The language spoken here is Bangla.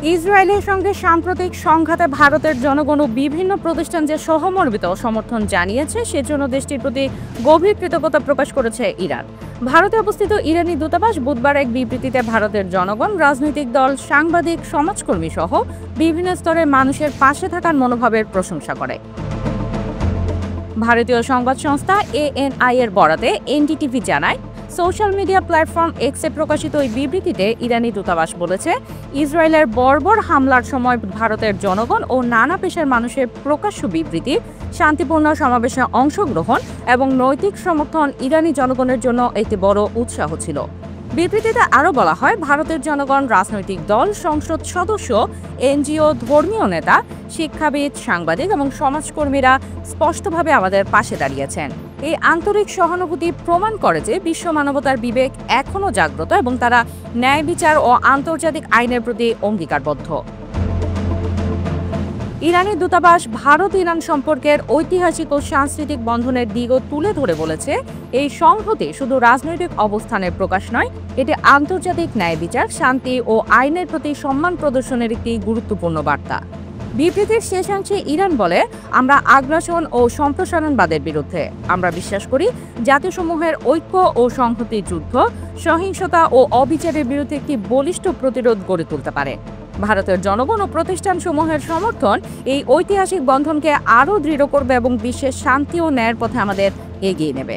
ইসরায়েলের সঙ্গে সাম্প্রতিক সংঘাতে ভারতের জনগণ ও বিভিন্ন প্রতিষ্ঠান যে সহমর্মিত সমর্থন জানিয়েছে সেজন্য দেশটির প্রতি গভীর কৃতজ্ঞতা প্রকাশ করেছে ইরান। ভারতে অবস্থিত ইরানি দূতাবাস বুধবার এক বিবৃতিতে ভারতের জনগণ, রাজনৈতিক দল, সাংবাদিক, সমাজকর্মী সহ বিভিন্ন স্তরের মানুষের পাশে থাকার মনোভাবের প্রশংসা করে। ভারতীয় সংবাদ সংস্থা ANI এর বরাতে এনডিটিভি জানায়, সোশ্যাল মিডিয়া প্ল্যাটফর্ম এক্সে প্রকাশিত ওই বিবৃতিতে ইরানি দূতাবাস বলেছে, ইসরায়েলের বর্বর হামলার সময় ভারতের জনগণ ও নানা পেশার মানুষের প্রকাশ্য বিবৃতি, শান্তিপূর্ণ সমাবেশে অংশগ্রহণ এবং নৈতিক সমর্থন ইরানি জনগণের জন্য একটি বড় উৎসাহ ছিল। বিবৃতিতে আরও বলা হয়, ভারতের জনগণ, রাজনৈতিক দল, সংসদ সদস্য, এনজিও, ধর্মীয় নেতা, শিক্ষাবিদ, সাংবাদিক এবং সমাজকর্মীরা স্পষ্টভাবে আমাদের পাশে দাঁড়িয়েছেন। এই আন্তরিক সহানুভূতি প্রমাণ করে যে বিশ্ব মানবতার বিবেক এখনও জাগ্রত এবং তারা ন্যায় বিচার ও আন্তর্জাতিক আইনের প্রতি অঙ্গীকারবদ্ধ। ইরানি দূতাবাস ভারত ইরান সম্পর্কের ঐতিহাসিক ও সাংস্কৃতিক বন্ধনের দিকও তুলে ধরে বলেছে, এই সংহতি শুধু রাজনৈতিক অবস্থানের প্রকাশ নয়, এটি আন্তর্জাতিক ন্যায় বিচার, শান্তি ও আইনের প্রতি সম্মান প্রদর্শনের একটি গুরুত্বপূর্ণ বার্তা। বিবৃতির শেষাংশে ইরান বলে, আমরা আগ্রাসন ও সম্প্রসারণবাদের বিরুদ্ধে। আমরা বিশ্বাস করি জাতিসমূহের ঐক্য ও সংহতির যুদ্ধ সহিংসতা ও অবিচারের বিরুদ্ধে একটি বলিষ্ঠ প্রতিরোধ গড়ে তুলতে পারে। ভারতের জনগণ ও প্রতিষ্ঠানসমূহের সমর্থন এই ঐতিহাসিক বন্ধনকে আরও দৃঢ় করবে এবং বিশ্বের শান্তি ও ন্যায়ের পথে আমাদের এগিয়ে নেবে।